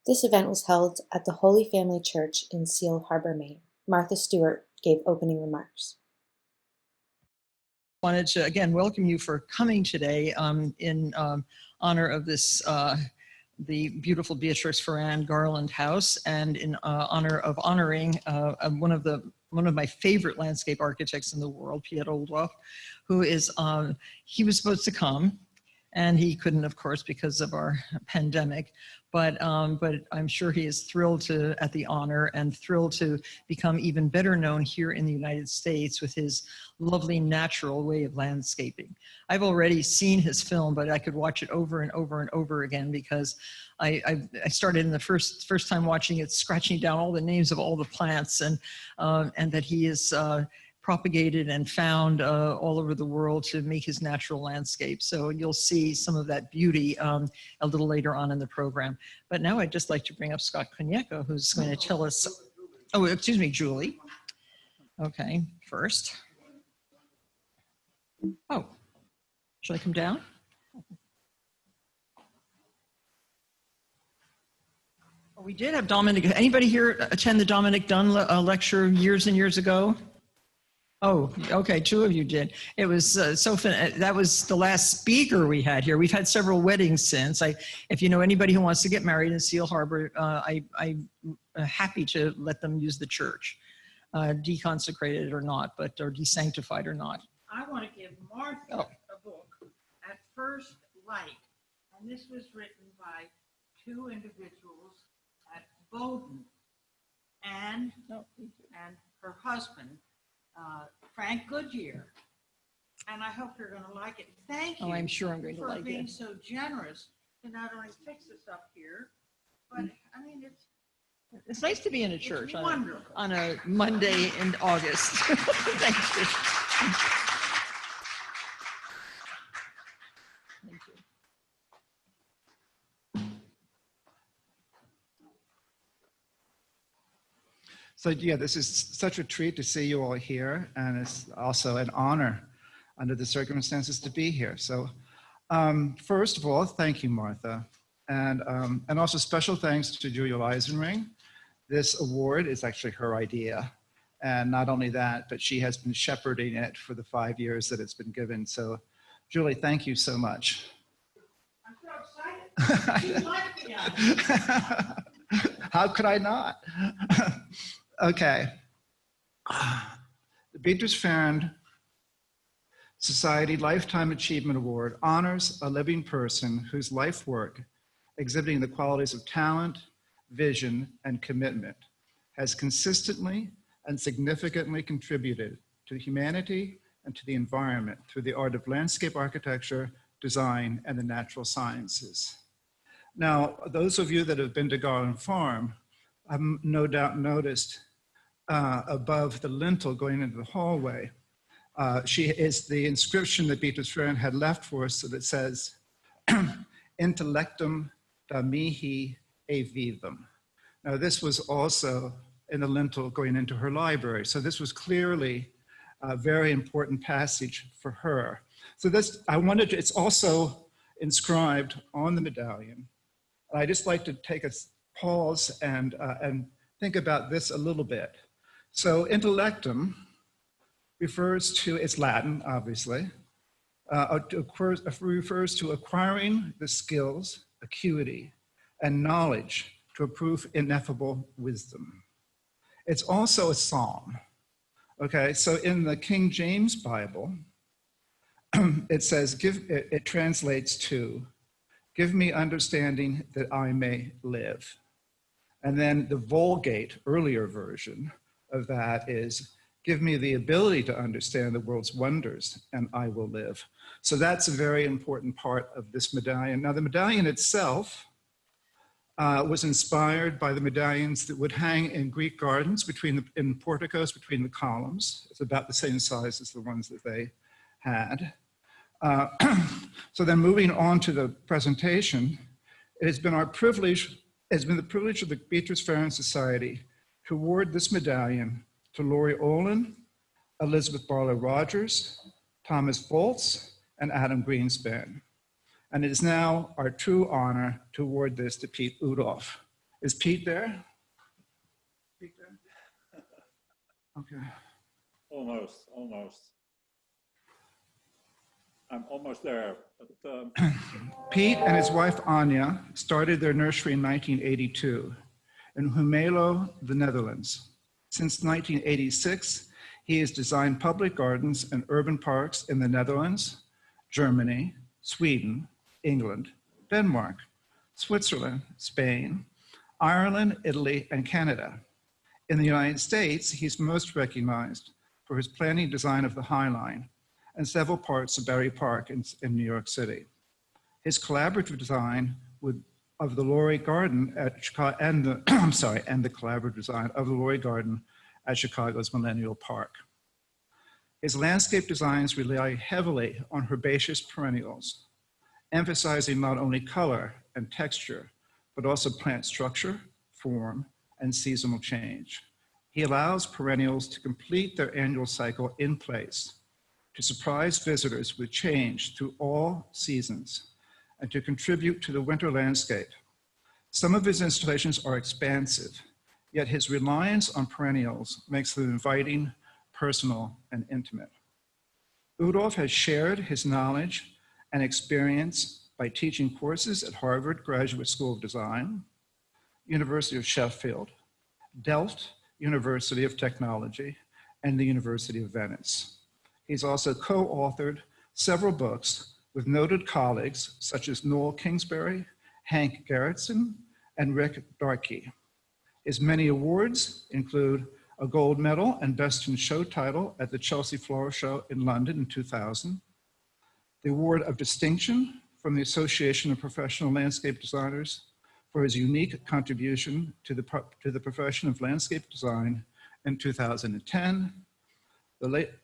This event was held at the Holy Family Church in Seal Harbor, Maine. Martha Stewart gave opening remarks. I wanted to again welcome you for coming today in honor of this the beautiful Beatrix Farrand Garland house, and in honor of honoring one of my favorite landscape architects in the world, Piet Oudolf, who is he was supposed to come, and he couldn't, of course, because of our pandemic. But I'm sure he is thrilled at the honor, and thrilled to become even better known here in the United States with his lovely natural way of landscaping. I've already seen his film, but I could watch it over and over and over again, because I started in the first time watching it, scratching down all the names of all the plants, and that he is propagated and found all over the world to make his natural landscape. So you'll see some of that beauty a little later on in the program. But now I'd just like to bring up Scott Konyeko, who's going to tell us, oh, excuse me, Julie. Okay, first. Oh, should I come down? Oh, we did have Dominic. Anybody here attend the Dominic Dunn lecture years and years ago? Oh, okay, 2 of you did. It was so fun. That was the last speaker we had here. We've had several weddings since. If you know anybody who wants to get married in Seal Harbor, I'm happy to let them use the church, deconsecrated or not, or desanctified or not. I want to give Martha a book, At First Light, and this was written by 2 individuals at Bowdoin, and her husband, Frank Goodyear, and I hope you're going to like it. Thank you. Oh, I'm sure I'm going to like it. For being so generous to not only fix this up here, but I mean, it's nice to be in a church on a Monday in August. Thank you. Thank you. So yeah, this is such a treat to see you all here, and it's also an honor under the circumstances to be here. So first of all, thank you, Martha. And also special thanks to Julia Eisenring. This award is actually her idea. And not only that, but she has been shepherding it for the 5 years that it's been given. So Julie, thank you so much. I'm so excited. You like me on it. How could I not? Okay. The Beatrix Farrand Society Lifetime Achievement Award honors a living person whose life work, exhibiting the qualities of talent, vision, and commitment, has consistently and significantly contributed to humanity and to the environment through the art of landscape architecture, design, and the natural sciences. Now, those of you that have been to Garland Farm have no doubt noticed above the lintel going into the hallway, is the inscription that Beatrix Farrand had left for us, that says, Intellectum da mihi e vivum. Now, this was also in the lintel going into her library. So this was clearly a very important passage for her. So it's also inscribed on the medallion. I'd just like to take a pause and think about this a little bit. So intellectum refers to, it's Latin, obviously, refers to acquiring the skills, acuity, and knowledge to approve ineffable wisdom. It's also a psalm, okay? So in the King James Bible, it says, it translates to, give me understanding that I may live. And then the Vulgate, earlier version of that is, give me the ability to understand the world's wonders and I will live. So that's a very important part of this medallion. Now the medallion itself was inspired by the medallions that would hang in Greek gardens in porticos between the columns. It's about the same size as the ones that they had. So then moving on to the presentation, it has been the privilege of the Beatrix Farrand Society to award this medallion to Laurie Olin, Elizabeth Barlow Rogers, Thomas Boltz, and Adam Greenspan. And it is now our true honor to award this to Piet Oudolf. Is Pete there? Pete there? Okay. Almost. I'm almost there. But, Piet and his wife Anja started their nursery in 1982 in Hummelo, the Netherlands. Since 1986, he has designed public gardens and urban parks in the Netherlands, Germany, Sweden, England, Denmark, Switzerland, Spain, Ireland, Italy, and Canada. In the United States, he's most recognized for his planning design of the High Line and several parts of Barry Park in New York City. His collaborative design of the Lurie Garden at Chicago, and the collaborative design of the Lurie Garden at Chicago's Millennium Park. His landscape designs rely heavily on herbaceous perennials, emphasizing not only color and texture, but also plant structure, form, and seasonal change. He allows perennials to complete their annual cycle in place, to surprise visitors with change through all seasons, and to contribute to the winter landscape. Some of his installations are expansive, yet his reliance on perennials makes them inviting, personal, and intimate. Oudolf has shared his knowledge and experience by teaching courses at Harvard Graduate School of Design, University of Sheffield, Delft University of Technology, and the University of Venice. He's also co-authored several books with noted colleagues such as Noel Kingsbury, Hank Gerritsen, and Rick Darkey. His many awards include a gold medal and Best in Show title at the Chelsea Flower Show in London in 2000, the Award of Distinction from the Association of Professional Landscape Designers for his unique contribution to the profession of landscape design in 2010,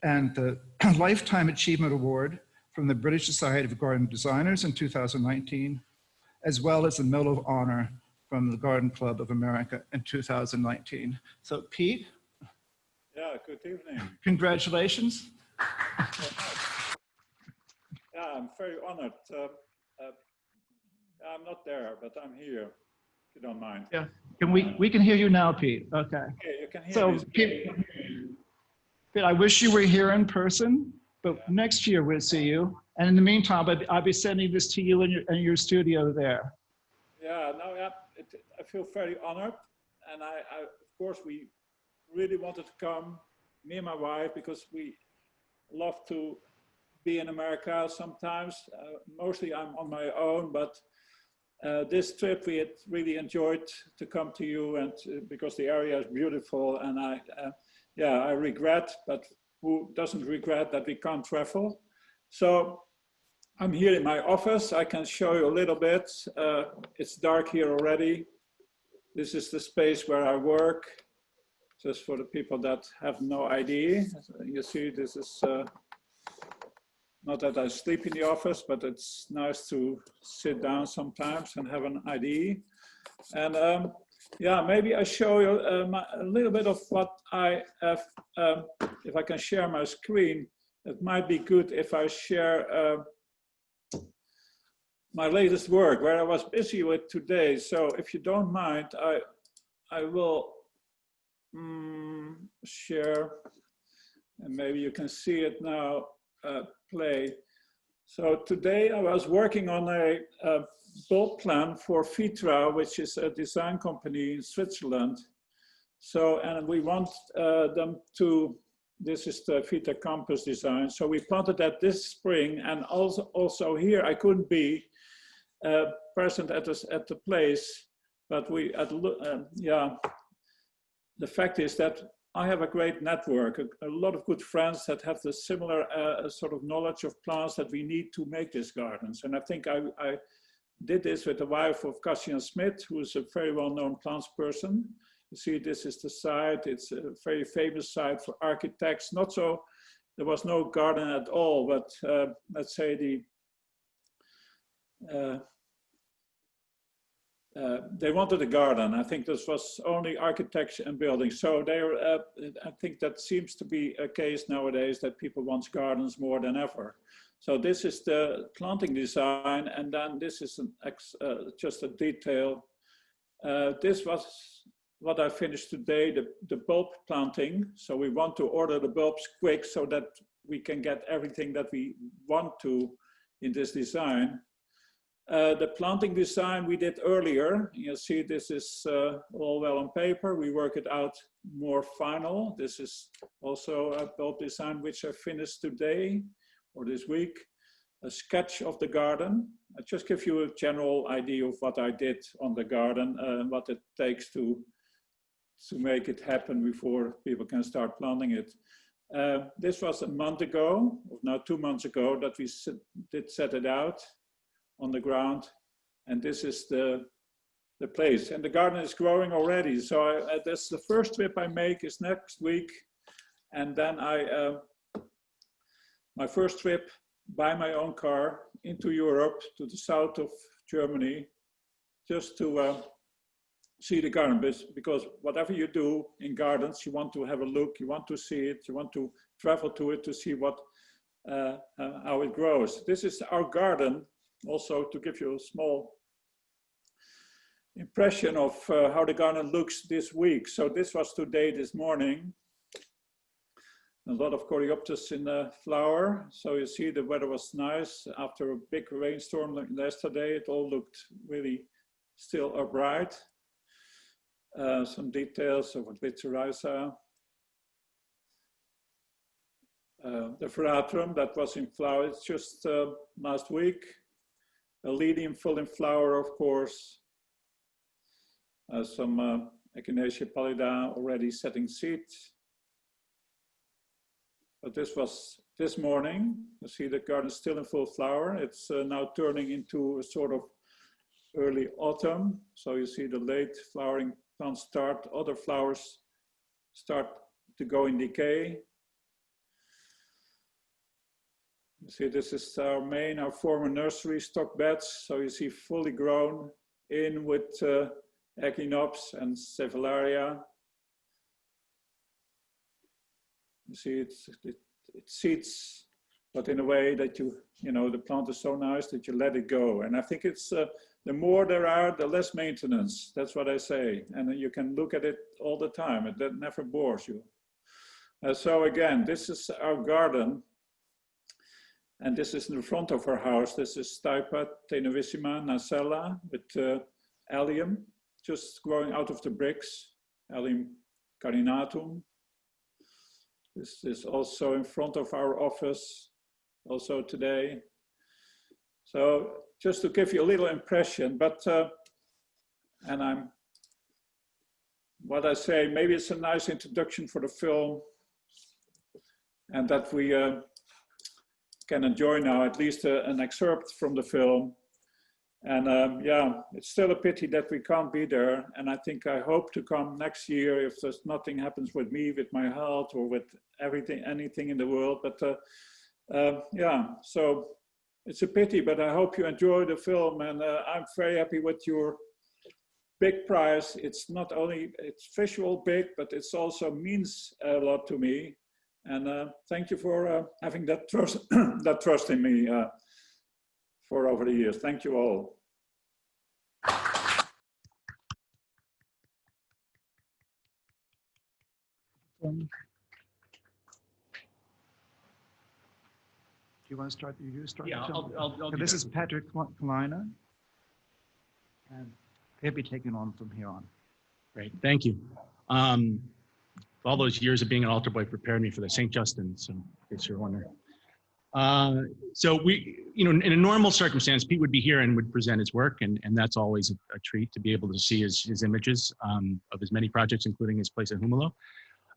and the Lifetime Achievement Award from the British Society of Garden Designers in 2019, as well as the Medal of Honor from the Garden Club of America in 2019. So Pete? yeah, good evening. Congratulations. Yeah, I'm very honored. I'm not there, but I'm here, if you don't mind. Yeah, we can hear you now, Pete. Okay. Okay, you can hear So me. Pete, I wish you were here in person, but next year we'll see you. And in the meantime, I'll be sending this to you in your studio there. Yeah, no, yeah, I feel very honored. And of course, we really wanted to come, me and my wife, because we love to be in America sometimes. Mostly I'm on my own, but this trip we had really enjoyed to come to you, and because the area is beautiful. And I regret, but who doesn't regret that we can't travel? So I'm here in my office. I can show you a little bit. It's dark here already. This is the space where I work, just for the people that have no idea. You see, this is not that I sleep in the office, but it's nice to sit down sometimes and have an ID. And yeah, maybe I show you a little bit of what I have. If I can share my screen, it might be good if I share my latest work, where I was busy with today. So if you don't mind, I will share, and maybe you can see it now, play. So today I was working on a bulk plan for Vitra, which is a design company in Switzerland. So, and we want them to, this is the Vitra campus design. So we planted that this spring, and also here I couldn't be present at the place, but yeah, the fact is that I have a great network, a lot of good friends that have the similar sort of knowledge of plants that we need to make these gardens. And I think I did this with the wife of Cassian Smith, who is a very well-known plants person. You see, this is the site. It's a very famous site for architects. Not so, there was no garden at all, but let's say they wanted a garden. I think this was only architecture and building. So I think that seems to be a case nowadays that people want gardens more than ever. So this is the planting design, and then this is just a detail This was what I finished today, the bulb planting. So we want to order the bulbs quick so that we can get everything that we want to in this design. The planting design we did earlier. You'll see this is all well on paper. We work it out more final. This is also a bulb design which I finished today or this week. A sketch of the garden. I just give you a general idea of what I did on the garden and what it takes to make it happen before people can start planting it. This was a month ago, or now 2 months ago, that we did set it out on the ground, and this is the place. And the garden is growing already. So that's the first trip I make is next week, and then my first trip by my own car into Europe, to the south of Germany, just to see the garden. Because whatever you do in gardens, you want to have a look, you want to see it, you want to travel to it to see how it grows. This is our garden. Also, to give you a small impression of how the garden looks this week. So this was today, this morning. A lot of coreopsis in the flower. So you see the weather was nice. After a big rainstorm like yesterday, it all looked really still upright. Some details of Vittoriza. The veratrum that was in flower, it's just last week. A Millennium full in flower, of course. Some Echinacea pallida already setting seed. But this was this morning. You see the garden still in full flower. It's now turning into a sort of early autumn. So you see the late flowering plants start, other flowers start to go in decay. You see, this is our Maine, our former nursery stock beds. So you see fully grown in with Echinops and Cephalaria. You see, it seeds, but in a way that you know, the plant is so nice that you let it go. And I think it's, the more there are, the less maintenance. That's what I say. And you can look at it all the time. It never bores you. So again, this is our garden. And this is in the front of our house. This is Stipa tenovissima nacella with allium, just growing out of the bricks, allium carinatum. This is also in front of our office, also today. So just to give you a little impression, but, and what I say, maybe it's a nice introduction for the film, and that we can enjoy now at least an excerpt from the film. And yeah, it's still a pity that we can't be there. And I think I hope to come next year if there's nothing happens with me, with my health, or with anything in the world. But yeah, so it's a pity, but I hope you enjoy the film. And I'm very happy with your big prize. It's not only, it's visual big, but it's also means a lot to me. And thank you for having that trust, that trust in me for over the years. Thank you all. Do you want to start? You start. Yeah, I'll this is Patrick Kleiner, and he'll be taking on from here on. Great, thank you. All those years of being an altar boy prepared me for the St. Justin, so in case you're wondering. So we, in a normal circumstance, Pete would be here and would present his work, and that's always a treat to be able to see his images of his many projects, including his place at Hummelo.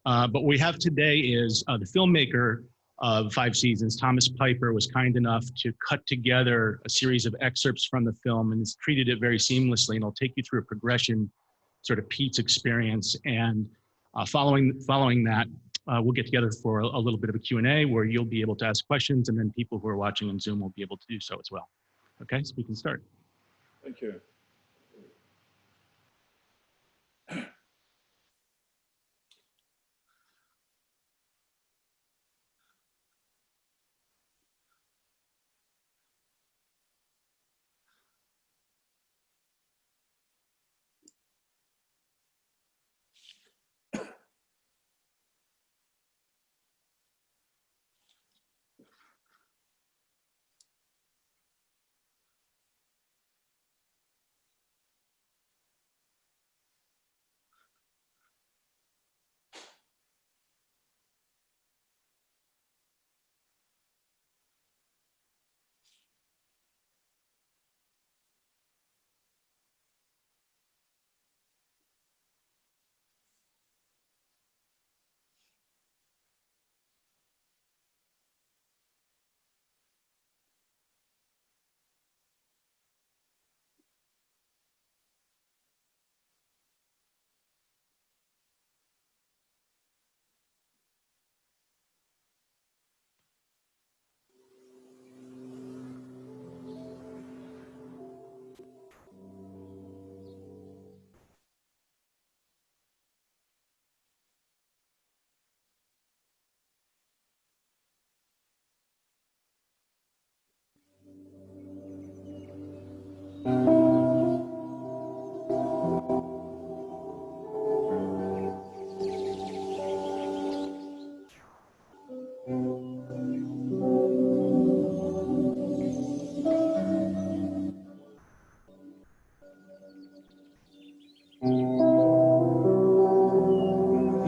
But what we have today is the filmmaker of 5 Seasons, Thomas Piper, was kind enough to cut together a series of excerpts from the film and has treated it very seamlessly, and I'll take you through a progression, sort of Pete's experience, and following that, we'll get together for a little bit of a Q&A where you'll be able to ask questions, and then people who are watching on Zoom will be able to do so as well. Okay, so we can start. Thank you.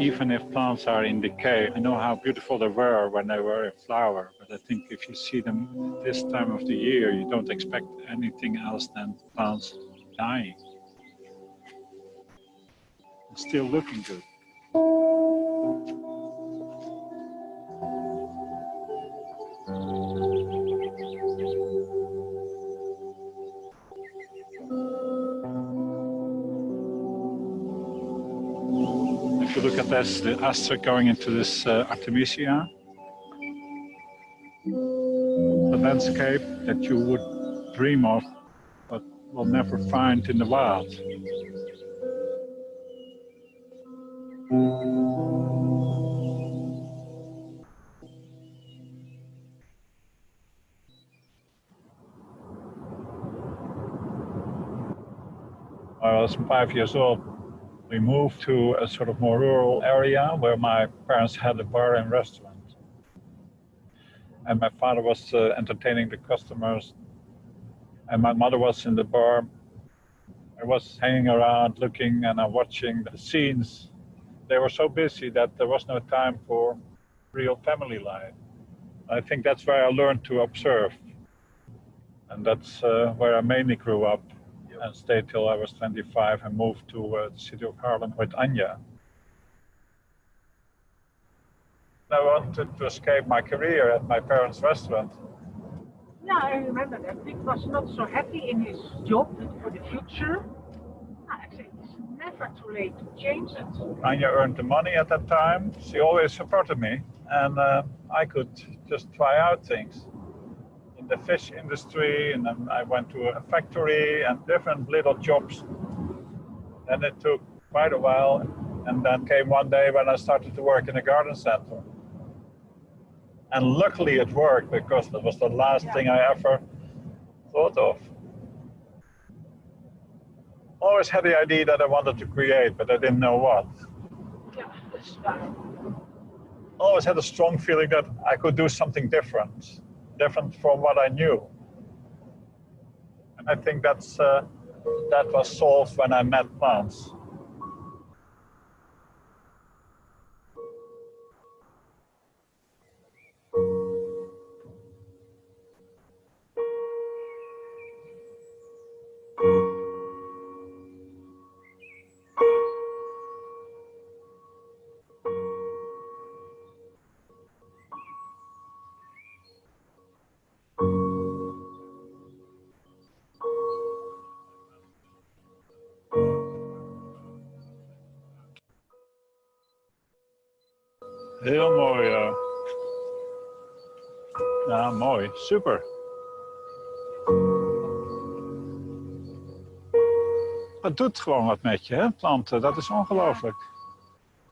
even if plants are in decay. I know how beautiful they were when they were in flower, but I think if you see them this time of the year, you don't expect anything else than plants dying. It's still looking good. If you look at this, the aster going into this Artemisia, the landscape that you would dream of, but will never find in the wild. When I was 5 years old, we moved to a sort of more rural area where my parents had a bar and restaurant. And my father was entertaining the customers, and my mother was in the bar. I was hanging around looking and watching the scenes. They were so busy that there was no time for real family life. I think that's where I learned to observe. And that's where I mainly grew up and stayed till I was 25 and moved to the city of Haarlem with Anja. I wanted to escape my career at my parents' restaurant. Yeah, I remember that. Piet was not so happy in his job for the future. I think it's never too late to change it. Anja earned the money at that time. She always supported me, and I could just try out things. In the fish industry, and then I went to a factory and different little jobs. And it took quite a while, and then came one day when I started to work in a garden center. And luckily it worked, because that was the last thing I ever thought of. Always had the idea that I wanted to create, but I didn't know what. Yeah, that's right. Always had a strong feeling that I could do something different from what I knew. And I think that was solved when I met plants. Heel mooi. Ja, mooi. Super. Het doet gewoon wat met je, hè, planten. Dat is ongelooflijk.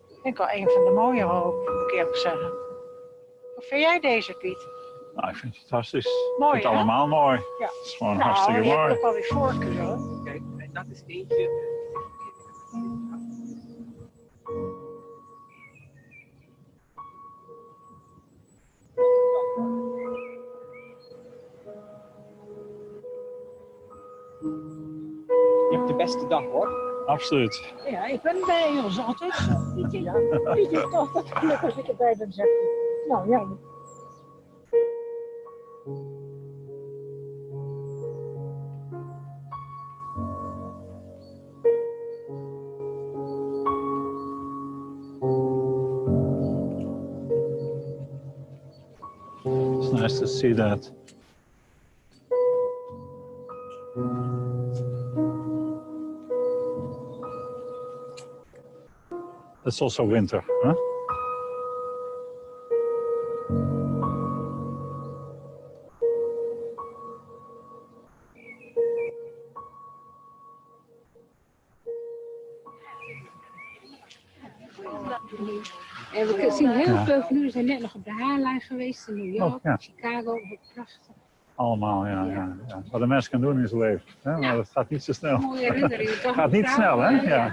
Ik denk wel een van de mooie ook, moet ik eerlijk zeggen. Hoe vind jij deze, Piet? Nou, ik vind het fantastisch. Mooi, ik vind het hè? allemaal mooi. Ja. Het is gewoon Nou, hartstikke je mooi. hebt ook wel weer voorkeur, hoor. Kijk, en dat is eentje. Je hebt de beste dag, hoor. Absoluut. Ja, ik ben bij ons altijd. Pietje, ja. Pietje is toch dat geluk als ik erbij ben, zegt hij. Nou, ja. It's nice to see that. It's also winter, huh? En we zien heel veel van u. We zijn net nog op de haarlijn geweest in New York, ja. Chicago. Prachtig. Allemaal, ja. Wat een mens kan doen in zijn leven. Hè? Maar dat gaat niet zo snel. Mooie herinneringen. Het gaat niet snel, hè? Ja.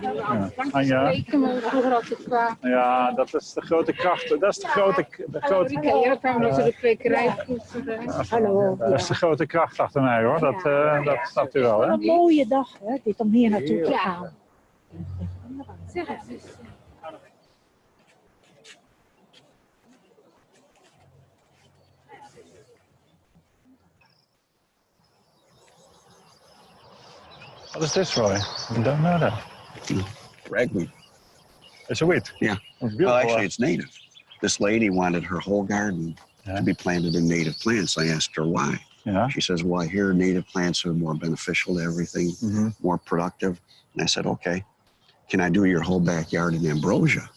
Anja. Vroeger altijd qua. Ja, dat is de grote kracht. Dat is de grote Ja, daar kwamen we de kwekerij. Hallo. dat is de grote kracht achter mij, hoor. Dat snapt u wel, hè? Een mooie dag, hè, dit om hier naartoe te gaan. Zeg het eens. What is this, Roy? I don't know that. Ragweed. It's a weed? Yeah. It's beautiful. Well, actually, it's native. This lady wanted her whole garden to be planted in native plants. I asked her why. Yeah. She says, well, I hear native plants are more beneficial to everything, more productive. And I said, okay, can I do your whole backyard in ambrosia?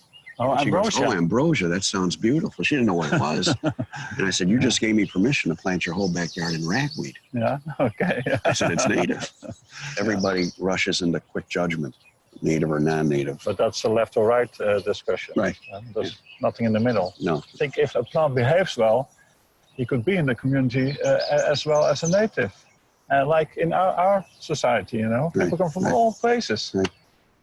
Oh, she ambrosia. Goes, oh, ambrosia, that sounds beautiful. She didn't know what it was. And I said, you just gave me permission to plant your whole backyard in ragweed. Yeah, okay. I said, it's native. Everybody rushes into quick judgment, native or non-native. But that's a left or right discussion. Right. There's nothing in the middle. No. I think if a plant behaves well, he could be in the community as well as a native. Like in our society, you know, people come from all places. Right.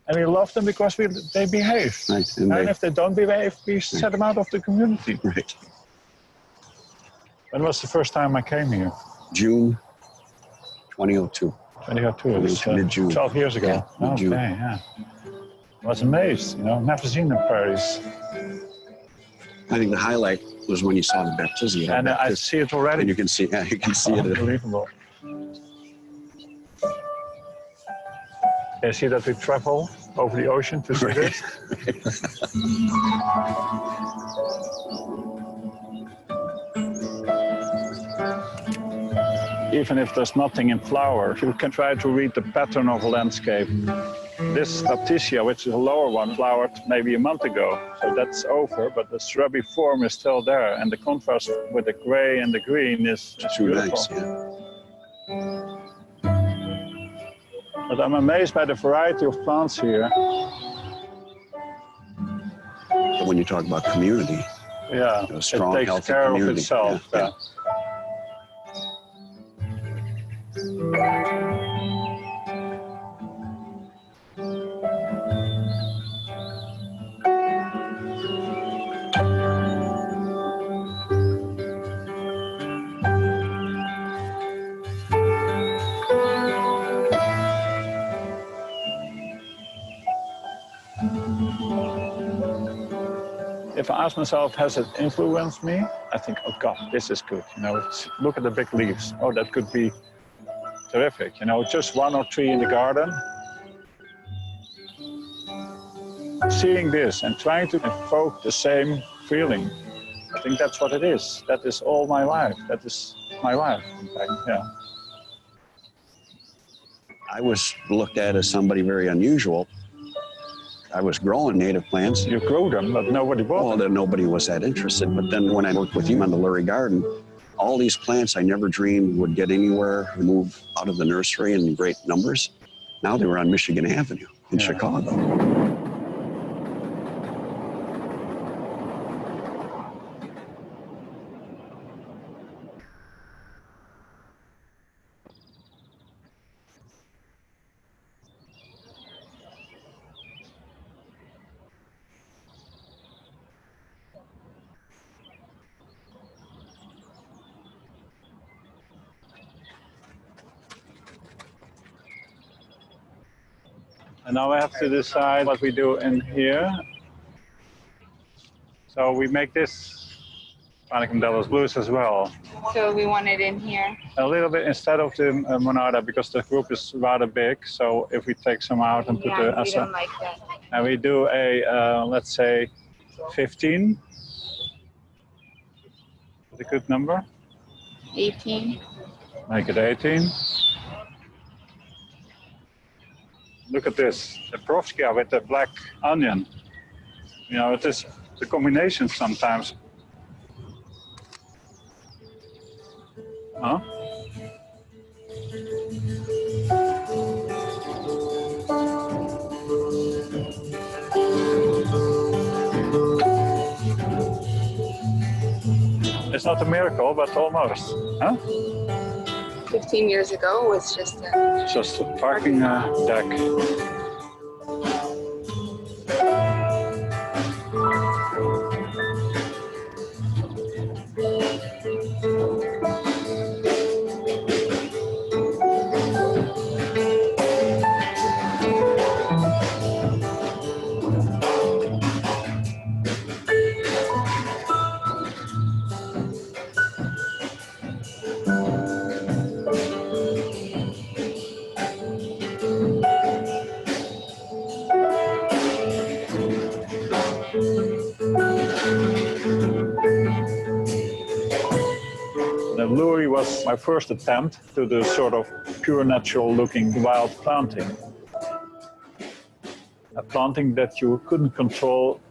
And we love them because they behave. Right. And if they don't behave, we set them out of the community. Right. When was the first time I came here? June 2002. 2002, it was mid-June. 12 years ago. Yeah, mid-June. Okay, yeah. I was amazed, you know, never seen the prairies. I think the highlight was when you saw the baptism. And I see it already. And you can see it. Unbelievable. You see that we travel over the ocean to see this? Even if there's nothing in flower, you can try to read the pattern of a landscape. This Baptisia, which is a lower one, flowered maybe a month ago. So that's over, but the shrubby form is still there. And the contrast with the gray and the green is beautiful. Nice, yeah. But I'm amazed by the variety of plants here. But when you talk about community, yeah, a strong, it takes healthy care community. of itself. Yeah. If I ask myself, has it influenced me? I think, oh God, this is good. You know, look at the big leaves. Oh, that could be terrific. You know, just one or three in the garden. Seeing this and trying to evoke the same feeling. I think that's what it is. That is all my life. That is my life, in fact, yeah. I was looked at as somebody very unusual. I was growing native plants. You grew them, but nobody bought them. Well, then nobody was that interested. But then when I worked with you on the Lurie Garden, all these plants I never dreamed would get anywhere, move out of the nursery in great numbers. Now they were on Michigan Avenue in Chicago. And now I have to decide what we do in here. So we make this Panicum Delos Blues as well. So we want it in here. A little bit instead of the Monarda because the group is rather big. So if we take some out and put the we don't like that. and we do a let's say 15. Is a good number. 18. Make it 18. Look at this, the Provskia with the black onion. You know, it is the combination sometimes. Huh? It's not a miracle, but almost. Huh? 15 years ago was just a... Just a parking deck. my first attempt to do sort of pure natural looking wild planting. A planting that you couldn't control,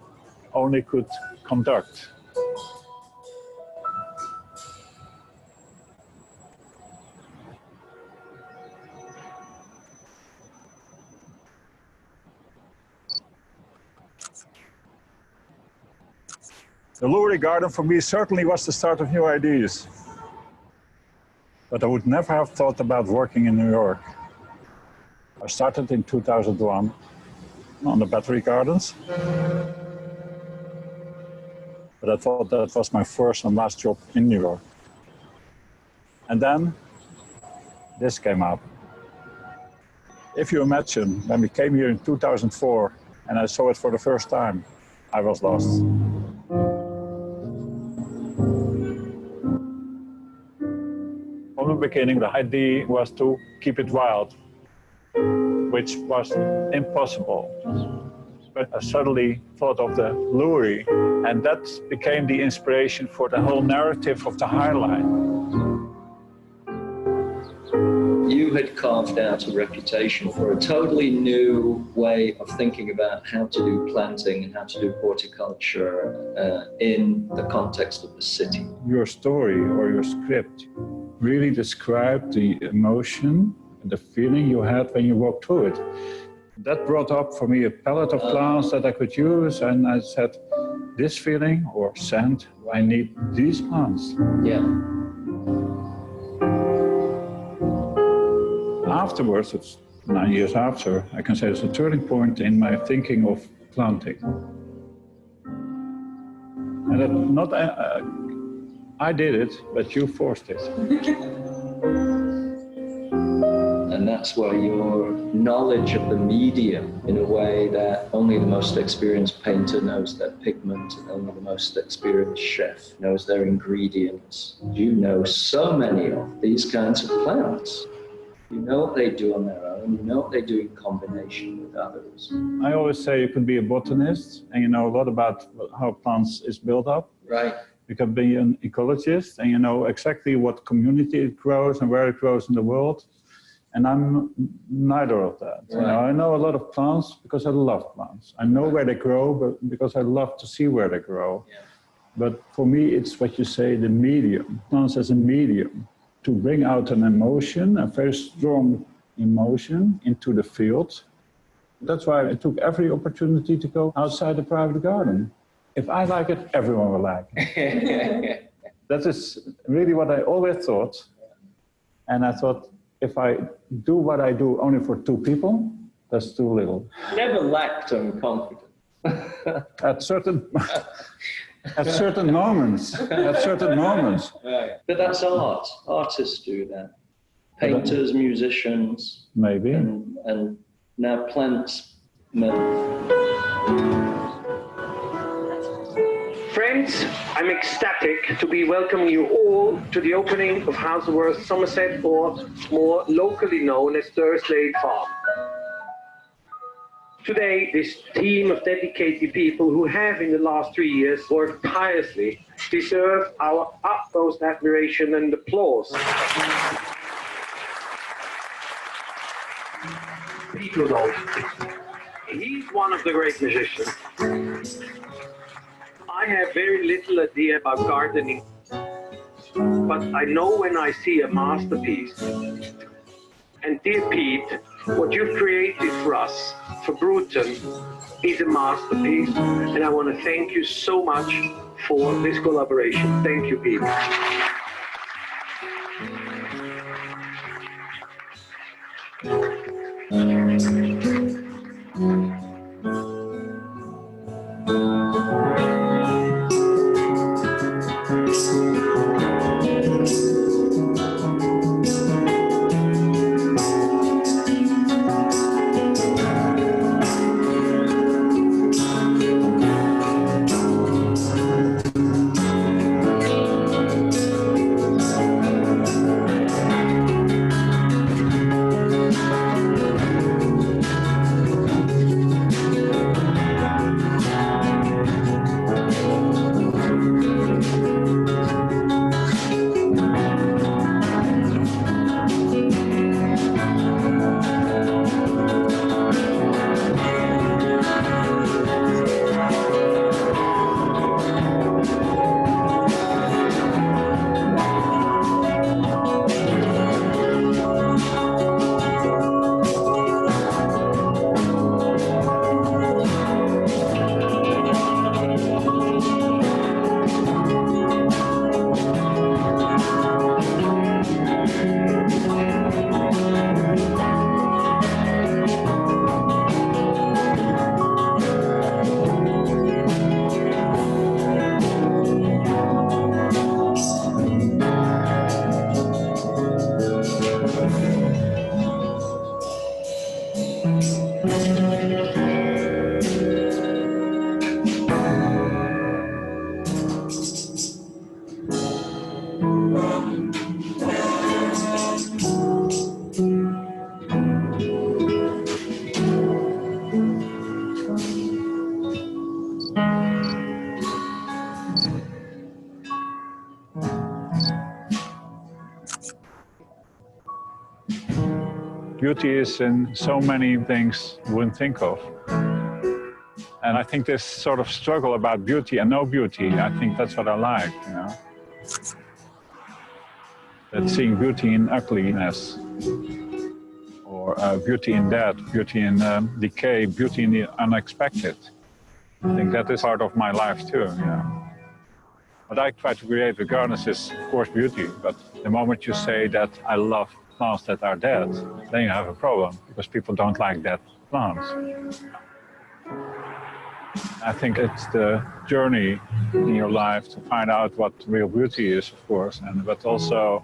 only could conduct. The Lurie Garden for me certainly was the start of new ideas. But I would never have thought about working in New York. I started in 2001 on the battery gardens. But I thought that was my first and last job in New York. And then this came up. If you imagine, when we came here in 2004 and I saw it for the first time, I was lost. From the beginning, the idea was to keep it wild, which was impossible. But I suddenly thought of the Lurie, and that became the inspiration for the whole narrative of the Highline. You had carved out a reputation for a totally new way of thinking about how to do planting and how to do horticulture in the context of the city. Your story or your script really described the emotion and the feeling you had when you walked through it. That brought up for me a palette of plants that I could use, and I said, this feeling or scent, I need these plants. Yeah. Afterwards, it's 9 years after, I can say it's a turning point in my thinking of planting. And that not I did it, but you forced it. And that's why your knowledge of the medium, in a way that only the most experienced painter knows their pigment, and only the most experienced chef knows their ingredients. You know so many of these kinds of plants. You know what they do on their own, you know what they do in combination with others. I always say you can be a botanist and you know a lot about how plants is built up. Right. You can be an ecologist and you know exactly what community it grows and where it grows in the world. And I'm neither of that. Right. You know, I know a lot of plants because I love plants. I know where they grow but because I love to see where they grow. Yeah. But for me, it's what you say, the medium. Plants as a medium to bring out an emotion, a very strong emotion into the field. That's why I took every opportunity to go outside the private garden. If I like it, everyone will like it. That is really what I always thought. And I thought, if I do what I do only for 2 people, that's too little. Never lacked on confidence. At certain moments. Right. But that's art. Artists do that. Painters, musicians. Maybe. And now plantsmen. Friends, I'm ecstatic to be welcoming you all to the opening of Houseworth Somerset, or more locally known as Thurslade Farm. Today, this team of dedicated people who have in the last 3 years worked tirelessly deserve our utmost admiration and applause. Piet Oudolf. He's one of the great musicians. I have very little idea about gardening, but I know when I see a masterpiece. And dear Pete, what you've created for us, for Bruton, is a masterpiece. And I want to thank you so much for this collaboration. Thank you, Pete. beauty is in so many things you wouldn't think of. And I think this sort of struggle about beauty and no beauty, I think that's what I like, you know. That seeing beauty in ugliness, or beauty in death, beauty in decay, beauty in the unexpected. I think that is part of my life too, you know. What I try to create with gardens is, of course, beauty, but the moment you say that I love plants that are dead, then you have a problem, because people don't like dead plants. I think it's the journey in your life to find out what real beauty is, of course, but also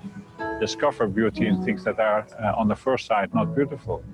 discover beauty in things that are, on the first sight, not beautiful.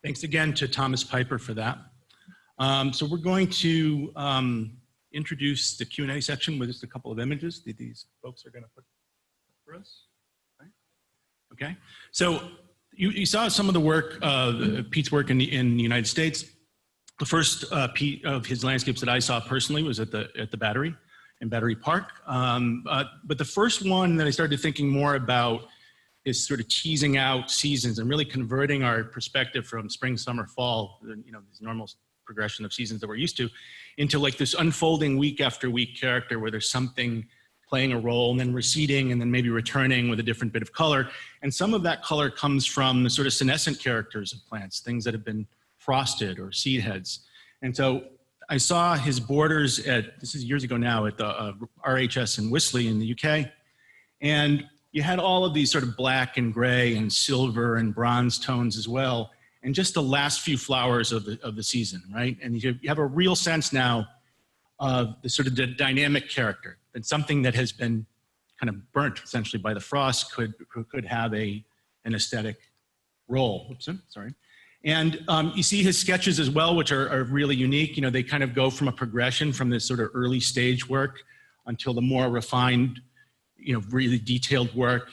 Thanks again to Thomas Piper for that. So we're going to introduce the Q&A section with just a couple of images that these folks are going to put for us. Okay. So you saw some of the work, Piet's work in the United States. The first Piet of his landscapes that I saw personally was at the Battery in Battery Park. But the first one that I started thinking more about is sort of teasing out seasons and really converting our perspective from spring, summer, fall, you know, this normal progression of seasons that we're used to, into like this unfolding week after week character where there's something playing a role and then receding and then maybe returning with a different bit of color. And some of that color comes from the sort of senescent characters of plants, things that have been frosted or seed heads. And so I saw his borders at, this is years ago now, at the RHS in Wisley in the UK. And you had all of these sort of black and gray and silver and bronze tones as well, and just the last few flowers of the season, right? And you have a real sense now of the sort of the dynamic character, and something that has been kind of burnt essentially by the frost could have an aesthetic role. Oops, sorry. And you see his sketches as well, which are really unique. You know, they kind of go from a progression from this sort of early stage work until the more refined, you know, really detailed work.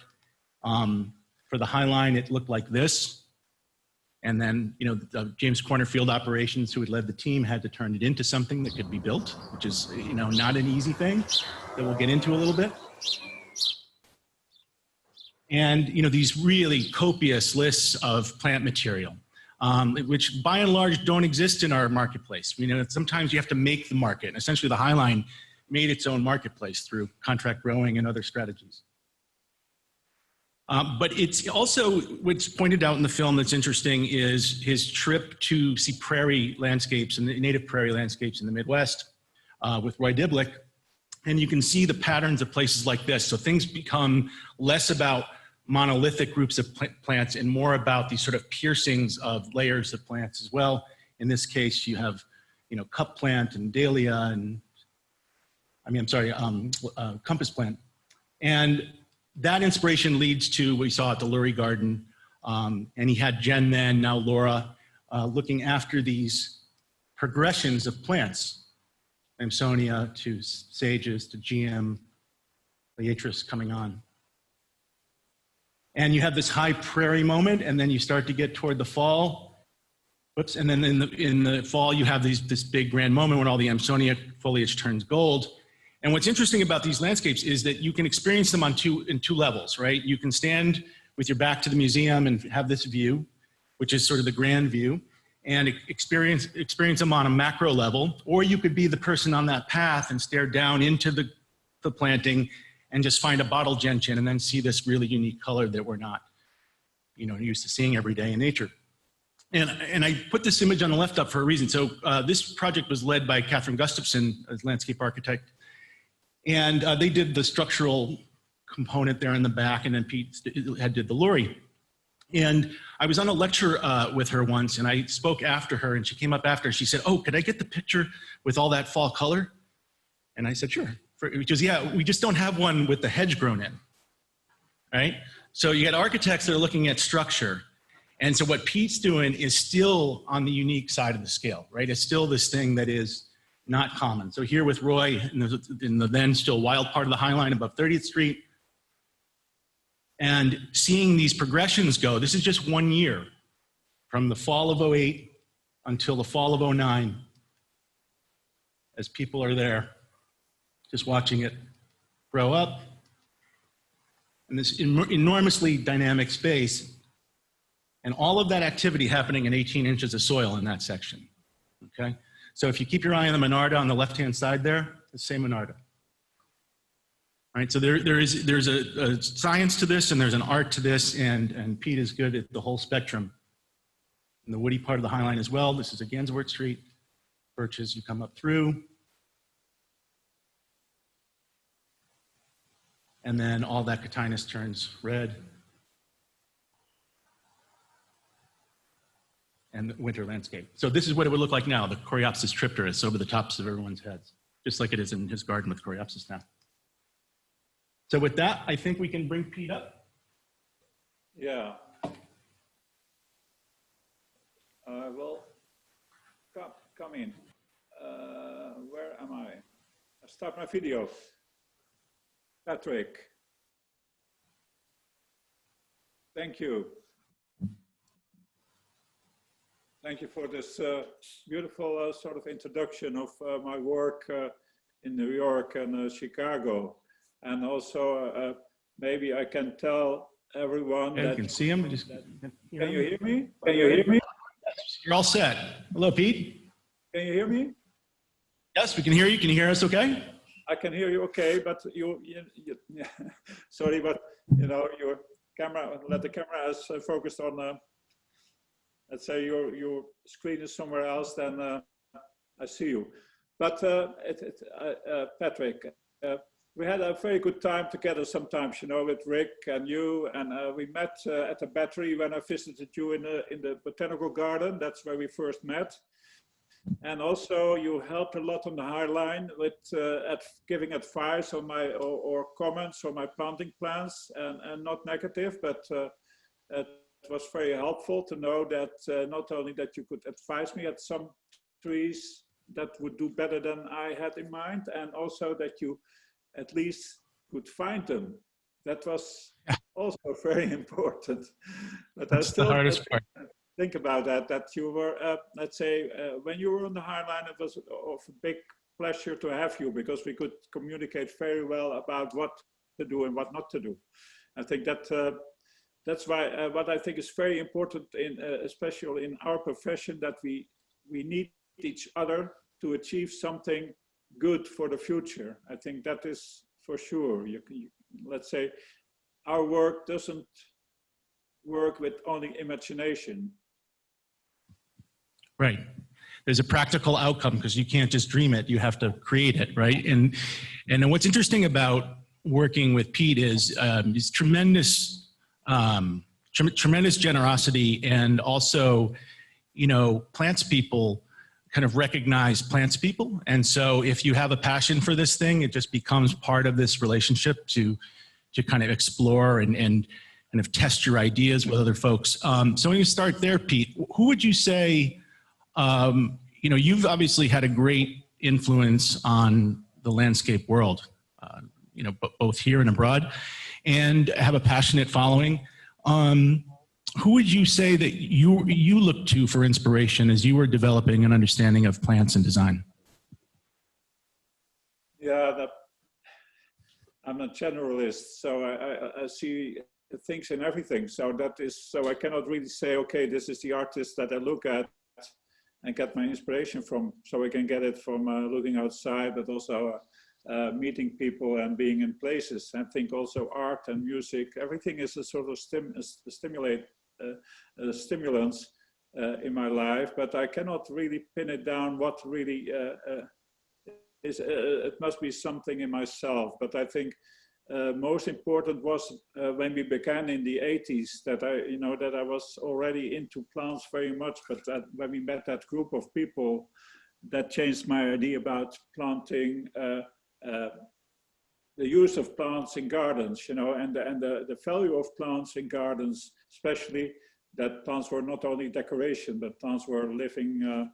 For the High Line, it looked like this. And then, you know, the James Cornerfield Operations, who had led the team, had to turn it into something that could be built, which is, you know, not an easy thing that we'll get into a little bit. And, you know, these really copious lists of plant material, which by and large don't exist in our marketplace. You know, sometimes you have to make the market. And essentially the High Line made its own marketplace through contract growing and other strategies. But it's also, what's pointed out in the film that's interesting is his trip to see prairie landscapes and native prairie landscapes in the Midwest with Roy Diblick. And you can see the patterns of places like this. So things become less about monolithic groups of plants and more about these sort of piercings of layers of plants as well. In this case, you have, you know, cup plant and dahlia and, compass plant. And that inspiration leads to what we saw at the Lurie Garden. And he had Jen then, now Laura, looking after these progressions of plants. Amsonia to sages to GM, Beatrix coming on. And you have this high prairie moment, and then you start to get toward the fall. Whoops, and then in the fall, you have this big grand moment when all the Amsonia foliage turns gold. And what's interesting about these landscapes is that you can experience them in two levels, right? You can stand with your back to the museum and have this view, which is sort of the grand view, and experience them on a macro level, or you could be the person on that path and stare down into the planting and just find a bottle gentian and then see this really unique color that we're not, you know, used to seeing every day in nature. And I put this image on the left up for a reason. So this project was led by Catherine Gustafson, a landscape architect. And they did the structural component there in the back, and then Piet did the Lurie. And I was on a lecture with her once, and I spoke after her, and she came up after, and she said, "Oh, could I get the picture with all that fall color?" And I said, "Sure." Because, yeah, we just don't have one with the hedge grown in, right? So you got architects that are looking at structure. And so what Piet's doing is still on the unique side of the scale, right? It's still this thing that is not common. So here with Roy, in the then still wild part of the High Line above 30th Street, and seeing these progressions go, this is just 1 year, from the fall of '08 until the fall of '09, as people are there, just watching it grow up, in this enormously dynamic space, and all of that activity happening in 18 inches of soil in that section, okay? So if you keep your eye on the Monarda on the left-hand side there, the same Monarda. All right, so there's a science to this and there's an art to this, and Piet is good at the whole spectrum. In the woody part of the High Line as well, this is a Gansworth Street, birches, you come up through. And then all that Cotinus turns red. And the winter landscape. So this is what it would look like now, the Coreopsis tripteris over the tops of everyone's heads, just like it is in his garden with Coreopsis now. So with that, I think we can bring Piet up. Yeah. Well, come in. Where am I? I start my video. Patrick. Thank you. Thank you for this beautiful sort of introduction of my work in New York and Chicago. And also, maybe I can tell everyone that... You can see him? Can you hear me? Can you hear me? You're all set. Hello, Piet. Can you hear me? Yes, we can hear you. Can you hear us okay? I can hear you okay, but you sorry, but you know, your camera, let the camera is focused on... let's say your screen is somewhere else, then I see you. But Patrick, we had a very good time together sometimes, you know, with Rick and you, and we met at the Battery when I visited you in the Botanical Garden. That's where we first met. And also you helped a lot on the High Line with giving advice on my, or comments on my planting plans, and not negative, but it was very helpful to know that not only that you could advise me at some trees that would do better than I had in mind, and also that you at least could find them. That was also very important. But that's I still the hardest part. Think about that you were, let's say, when you were on the High Line, it was of a big pleasure to have you, because we could communicate very well about what to do and what not to do. I think that that's why what I think is very important, especially in our profession, that we need each other to achieve something good for the future. I think that is for sure. Let's say our work doesn't work with only imagination. Right. There's a practical outcome, because you can't just dream it, you have to create it, right? And what's interesting about working with Piet is his tremendous generosity, and also, you know, plants people kind of recognize plants people. And so if you have a passion for this thing, it just becomes part of this relationship to kind of explore and kind of test your ideas with other folks. So when you start there, Piet, who would you say, you know, you've obviously had a great influence on the landscape world, you know, both here and abroad, and have a passionate following. Who would you say that you look to for inspiration as you were developing an understanding of plants and design? Yeah, I'm a generalist, so I see things in everything. So I cannot really say, okay, this is the artist that I look at and get my inspiration from. So I can get it from looking outside, but also meeting people and being in places. I think also art and music, everything is a sort of stimulants in my life, but I cannot really pin it down what really is. It must be something in myself, but I think most important was when we began in the 80s that I was already into plants very much, but that when we met that group of people, that changed my idea about planting, the use of plants in gardens, and the value of plants in gardens, especially that plants were not only decoration, but plants were living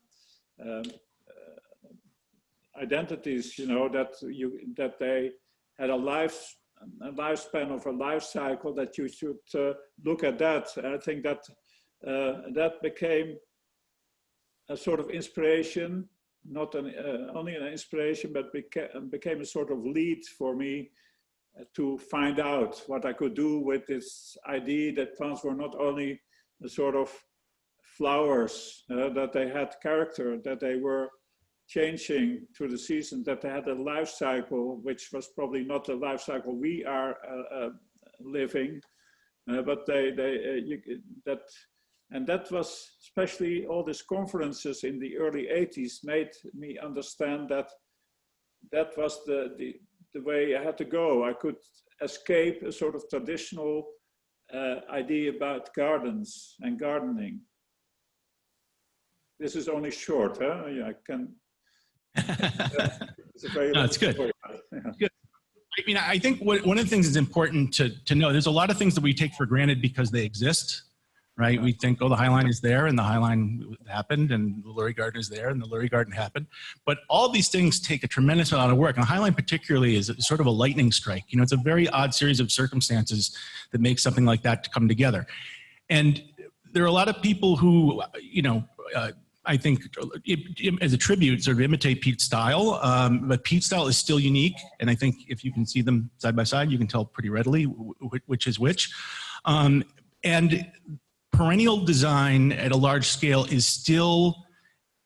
identities, that they had a lifespan of a life cycle, that you should look at that. And I think that that became a sort of inspiration, not only an inspiration, but became a sort of lead for me to find out what I could do with this idea that plants were not only a sort of flowers, that they had character, that they were changing through the seasons, that they had a life cycle, which was probably not the life cycle we are living, but that was especially all these conferences in the early 80s made me understand that that was the way I had to go. I could escape a sort of traditional idea about gardens and gardening. This is only short, huh? Yeah, I can. It's a very no, it's good. Yeah. Good. I mean, I think one of the things that's important to know, there's a lot of things that we take for granted because they exist, right? We think, oh, the High Line is there and the High Line happened, and the Lurie Garden is there and the Lurie Garden happened. But all these things take a tremendous amount of work. And the High Line particularly is sort of a lightning strike. It's a very odd series of circumstances that make something like that to come together. And there are a lot of people who, I think as a tribute sort of imitate Piet's style, but Piet's style is still unique. And I think if you can see them side by side, you can tell pretty readily which is which. And perennial design at a large scale is still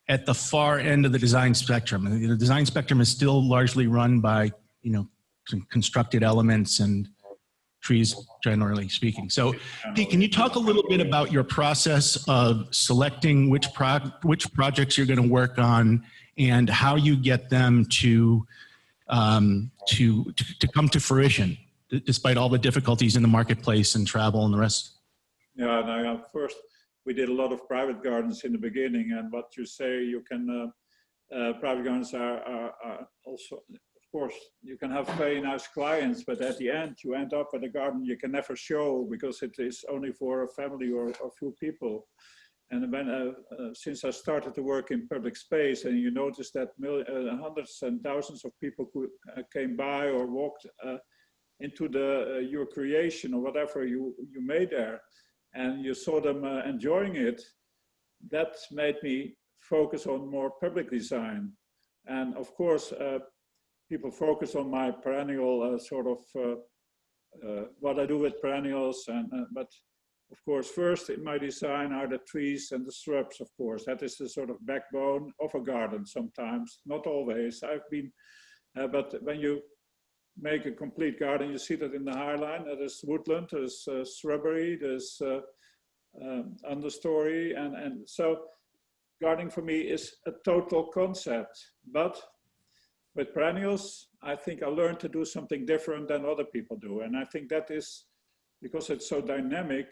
at the far end of the design spectrum. The design spectrum is still largely run by, some constructed elements and trees, generally speaking. So, Piet, can you talk a little bit about your process of selecting which projects you're going to work on and how you get them to come to fruition, despite all the difficulties in the marketplace and travel and the rest? Yeah, first we did a lot of private gardens in the beginning, and what you say, you can private gardens are also. Of course, you can have very nice clients, but at the end, you end up with a garden you can never show because it is only for a family or a few people. And when, since I started to work in public space, and you notice that hundreds and thousands of people came by or walked into your creation or whatever you made there, and you saw them enjoying it, that made me focus on more public design. And of course, people focus on my perennial sort of what I do with perennials, but of course, first in my design are the trees and the shrubs. Of course, that is the sort of backbone of a garden. Sometimes, not always. But when you make a complete garden, you see that in the High Line. There's woodland, there's shrubbery, there's understory, and so gardening for me is a total concept, but with perennials, I think I learned to do something different than other people do. And I think that is because it's so dynamic.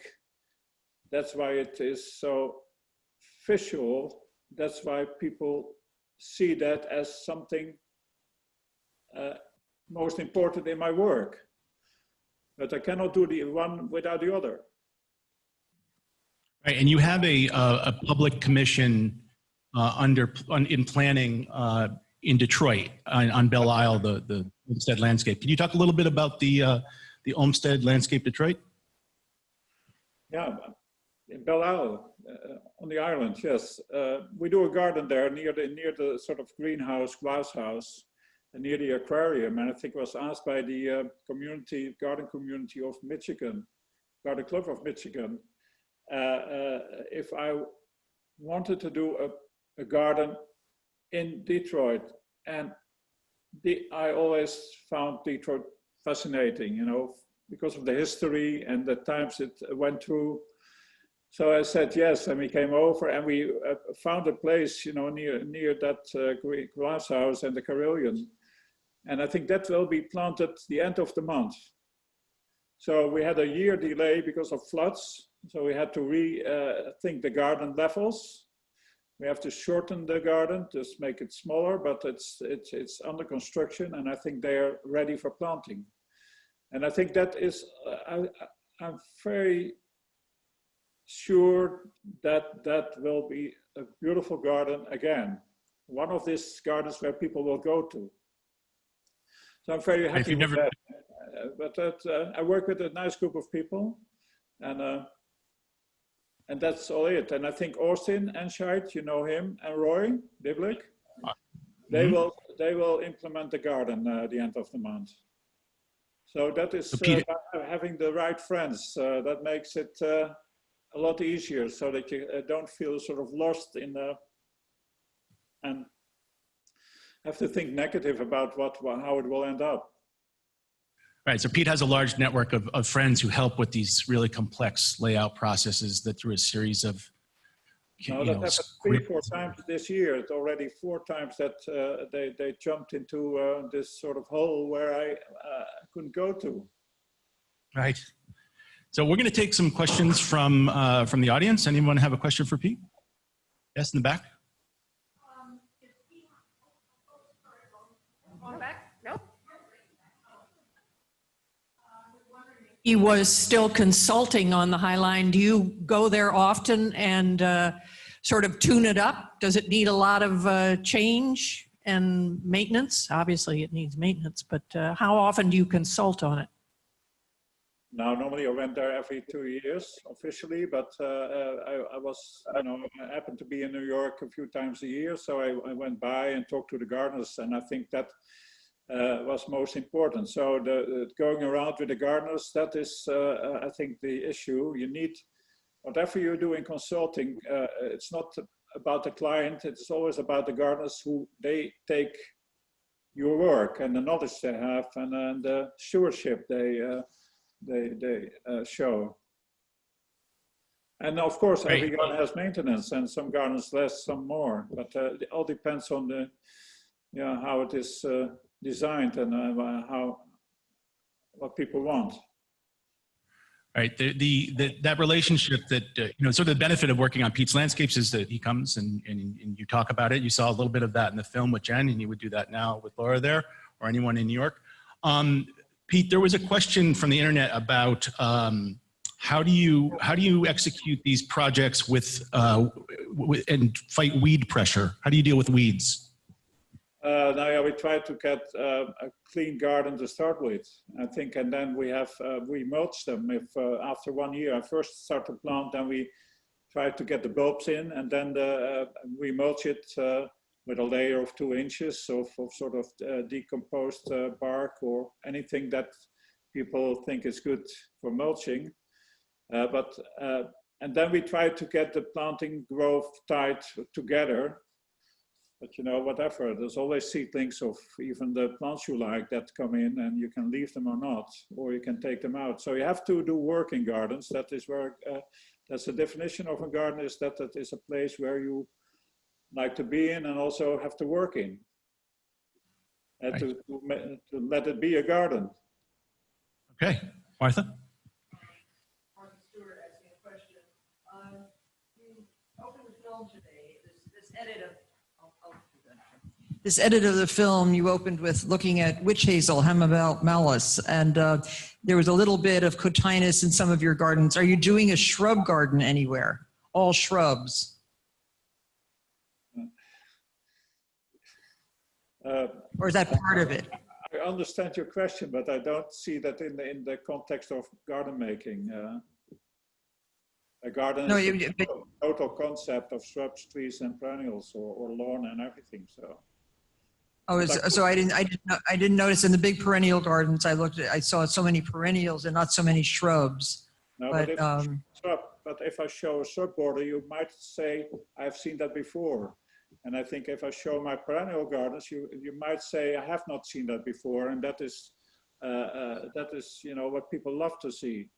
That's why it is so visual. That's why people see that as something most important in my work. But I cannot do the one without the other. Right, and you have a public commission in planning in Detroit on Belle Isle, the Olmsted landscape. Can you talk a little bit about the Olmsted landscape Detroit? Yeah, in Belle Isle, on the island, yes. We do a garden there near the sort of greenhouse, glass house, near the aquarium. And I think it was asked by the garden community of Michigan, Garden Club of Michigan, if I wanted to do a garden in Detroit, and I always found Detroit fascinating, because of the history and the times it went through. So I said yes, and we came over and we found a place, near that glass house and the carillon. And I think that will be planted the end of the month. So we had a year delay because of floods. So we had to rethink the garden levels. We have to shorten the garden, just make it smaller, but it's under construction, and I think they are ready for planting. And I think that is, I'm very sure that that will be a beautiful garden again. One of these gardens where people will go to. So I'm very happy with that. I work with a nice group of people, and that's all it. And I think Austin and Scheid, you know him, and Roy Biblick, they will implement the garden at the end of the month. So that is having the right friends. That makes it a lot easier, so that you don't feel sort of lost in the and have to think negative about how it will end up. Right, so Piet has a large network of friends who help with these really complex layout processes that through a series of, that happened 3-4 times this year. It's already 4 times that they jumped into this sort of hole where I couldn't go to. Right. So we're going to take some questions from the audience. Anyone have a question for Piet? Yes, in the back. He was still consulting on the High Line. Do you go there often and sort of tune it up? Does it need a lot of change and maintenance? Obviously it needs maintenance, but how often do you consult on it? Now, normally I went there every 2 years officially, but I was, I happened to be in New York a few times a year, so I went by and talked to the gardeners, and I think that was most important. So going around with the gardeners, that is, I think, the issue. You need, whatever you do in consulting, it's not about the client, it's always about the gardeners who they take your work and the knowledge they have and the stewardship they show. And of course, every garden has maintenance, and some gardens less, some more, but it all depends on the, how it is designed and what people want. Right. That relationship that, sort of the benefit of working on Piet's landscapes is that he comes and you talk about it. You saw a little bit of that in the film with Jen, and you would do that now with Laura there, or anyone in New York. Piet, there was a question from the internet about how do you execute these projects with and fight weed pressure? How do you deal with weeds? We try to get a clean garden to start with, I think, and then we mulch them. If after 1 year I first start to plant, then we try to get the bulbs in, and then we mulch it with a layer of 2 inches of sort of decomposed bark or anything that people think is good for mulching. And then we try to get the planting growth tied together. But whatever, there's always seedlings of even the plants you like that come in, and you can leave them or not, or you can take them out. So you have to do work in gardens. That is where, that's the definition of a garden, is that it is a place where you like to be in and also have to work in. And to let it be a garden. Okay, Martha? Martha Stewart asking a question. You opened the film today, this edit of the film you opened with looking at witch hazel, Hummelo, and there was a little bit of cotinus in some of your gardens. Are you doing a shrub garden anywhere? All shrubs? Or is that part of it? I understand your question, but I don't see that in the context of garden making. A garden is a total concept of shrubs, trees, and perennials, or lawn and everything. So. Oh, so I didn't notice in the big perennial gardens. I saw so many perennials and not so many shrubs. No, but if I show a shrub border, you might say I've seen that before. And I think if I show my perennial gardens, you might say I have not seen that before, and that is what people love to see.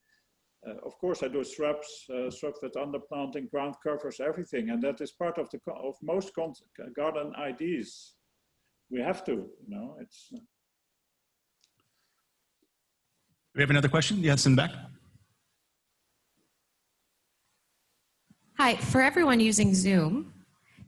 Of course, I do shrubs with underplanting, ground covers, everything, and that is part of most garden ideas. We have to, it's. We have another question? Yes, in the back. Hi, for everyone using Zoom,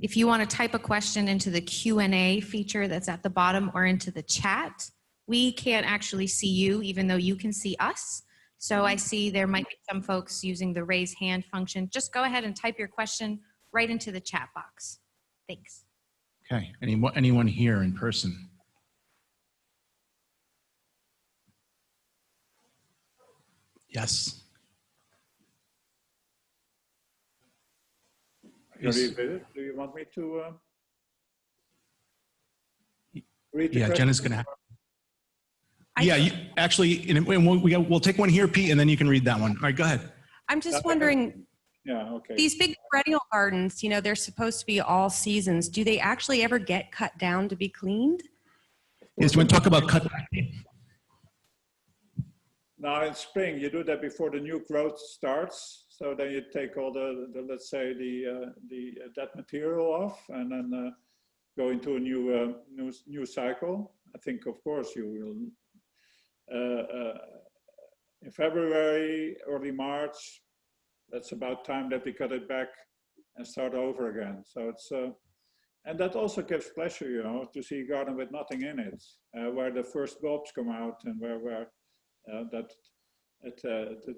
if you want to type a question into the Q&A feature that's at the bottom or into the chat, we can't actually see you even though you can see us. So I see there might be some folks using the raise hand function. Just go ahead and type your question right into the chat box. Thanks. Okay, anyone here in person? Yes. Do you want me to read the Yeah, question? Jenna's gonna have. Yeah, actually, we'll take one here, Pete, and then you can read that one. All right, go ahead. I'm just wondering, yeah, okay. these big perennial gardens, you know, they're supposed to be all seasons. Do they actually ever get cut down to be cleaned? Yes, we'll talk about cut. Now in spring, you do that before the new growth starts. So then you take all the let's say the dead material off, and then go into a new cycle. I think, of course, you will in February, early March. That's about time that we cut it back and start over again. So it's and that also gives pleasure, you know, to see a garden with nothing in it, where the first bulbs come out, and where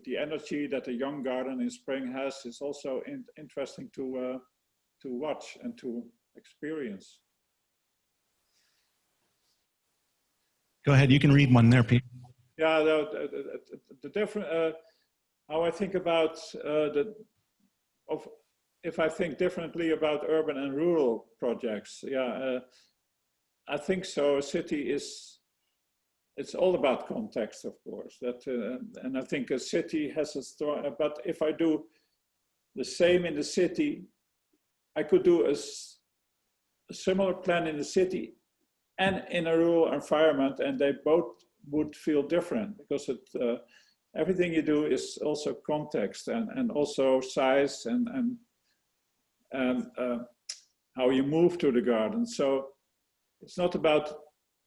the energy that a young garden in spring has is also interesting to watch and to experience. Go ahead, you can read one there, Pete. Yeah, the different how I think about if I think differently about urban and rural projects. Yeah, I think so. A city it's all about context, of course. And I think a city has a story. But if I do the same in the city, I could do a similar plan in the city and in a rural environment, and they both would feel different, because everything you do is also context and also size and how you move to the garden. So it's not about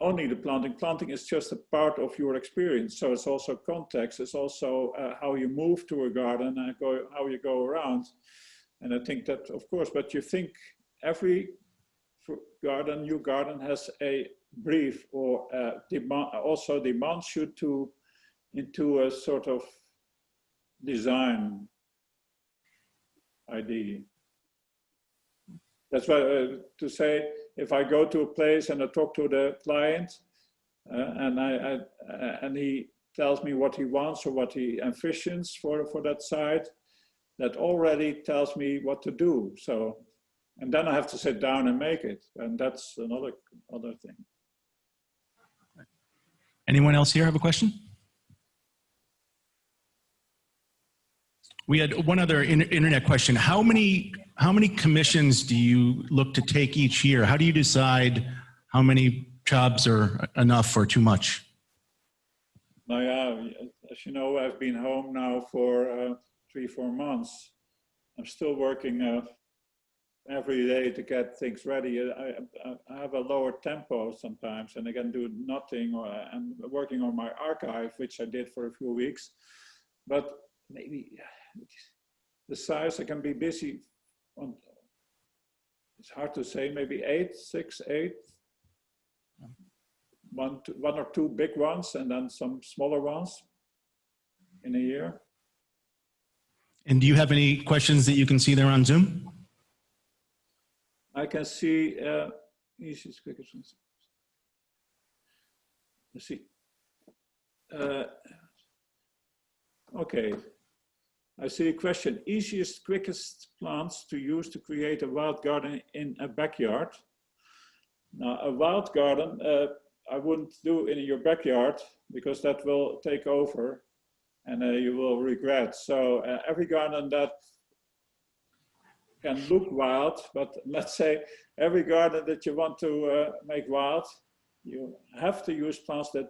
only the planting. Planting is just a part of your experience. So it's also context. It's also how you move to a garden and how you go around. And I think that, of course, but you think every new garden has a brief or also demands you into a sort of design idea. That's why to say, if I go to a place and I talk to the client and he tells me what he wants or what he envisions for that site, that already tells me what to do. So, and then I have to sit down and make it, and that's another thing. Anyone else here have a question? We had one other internet question. How many commissions do you look to take each year? How do you decide how many jobs are enough or too much? Now, yeah, as you know, I've been home now for 3-4 months. I'm still working every day to get things ready. I have a lower tempo sometimes, and I can do nothing, or I'm working on my archive, which I did for a few weeks. But maybe the size I can be busy on, it's hard to say, maybe 6, 8. One or two big ones, and then some smaller ones in a year. And do you have any questions that you can see there on Zoom? I can see easiest, quickest ones. Let's see. Okay. I see a question. Easiest, quickest plants to use to create a wild garden in a backyard. Now, a wild garden, I wouldn't do in your backyard, because that will take over and you will regret. So every garden that can look wild, but let's say every garden that you want to make wild, you have to use plants that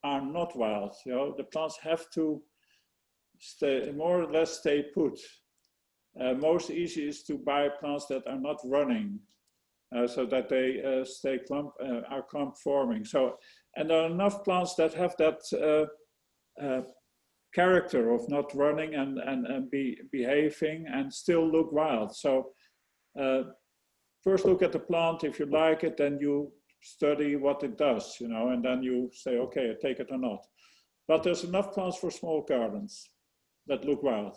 are not wild. You know, the plants have to stay, more or less stay put. Most easy is to buy plants that are not running, so that they are clump forming. So And there are enough plants that have that character of not running and behaving and still look wild. So first look at the plant. If you like it, then you study what it does, you know, and then you say, okay, I take it or not. But there's enough plants for small gardens that look wild.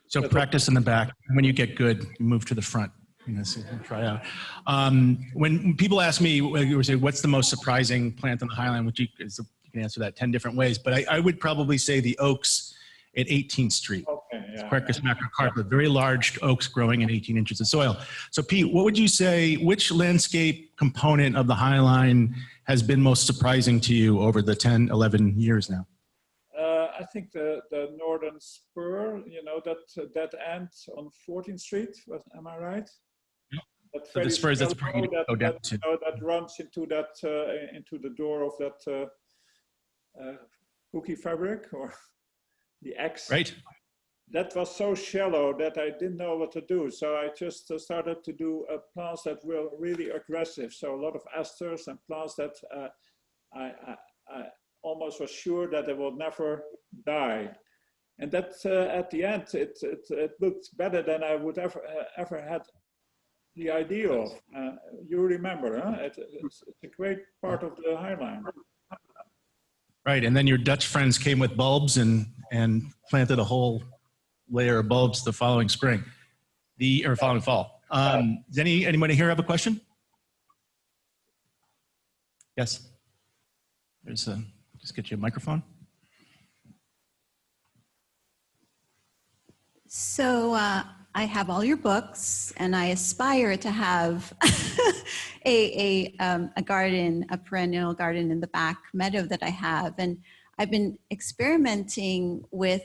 So practice in the back. When you get good, you move to the front. You know, so try out. When people ask me, what's the most surprising plant on the Highline, which you can answer that 10 different ways, but I would probably say the oaks at 18th Street. Okay, yeah. Quercus macrocarpa, very large oaks growing in 18 inches of soil. So Pete, what would you say, which landscape component of the Highline has been most surprising to you over the 10, 11 years now? I think the northern spur, you know, that end on 14th Street, am I right? Yeah. So the spurs, that's where you go down to. That runs into the door of that cookie fabric or the X. Right. That was so shallow that I didn't know what to do. So I just started to do plants that were really aggressive. So a lot of asters and plants that I almost was sure that they will never die. And that at the end, it looked better than I would ever had the idea of. You remember, huh? It's a great part of the Highline. Right, and then your Dutch friends came with bulbs and planted a whole layer of bulbs the following spring, or following fall. Does anybody here have a question? Yes. There's a, just get you a microphone. So I have all your books, and I aspire to have a garden, a perennial garden in the back meadow that I have. And I've been experimenting with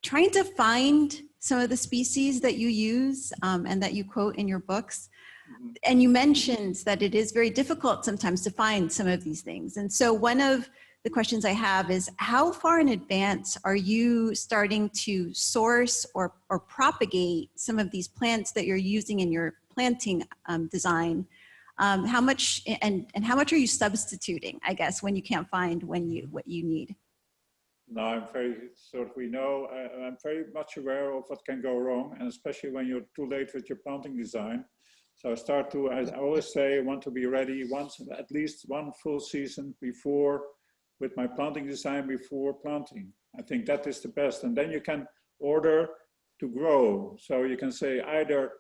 trying to find some of the species that you use and that you quote in your books. And you mentioned that it is very difficult sometimes to find some of these things. And so one of the questions I have is, how far in advance are you starting to source or propagate some of these plants that you're using in your planting design? How much and how much are you substituting, I guess, when you can't find what you need? No, I'm very I'm very much aware of what can go wrong, and especially when you're too late with your planting design. So I always say I want to be ready at least one full season before, with my planting design before planting. I think that is the best. And then you can order to grow. So you can say either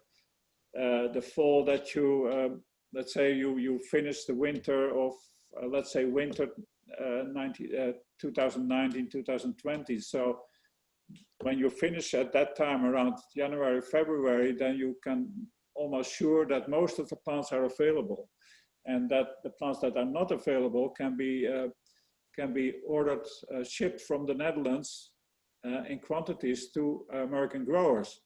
the fall that you, let's say you finish the winter of, let's say winter 2019, 2020. So when you finish at that time around January, February, then you can almost sure that most of the plants are available, and that the plants that are not available can be ordered, shipped from the Netherlands in quantities to American growers.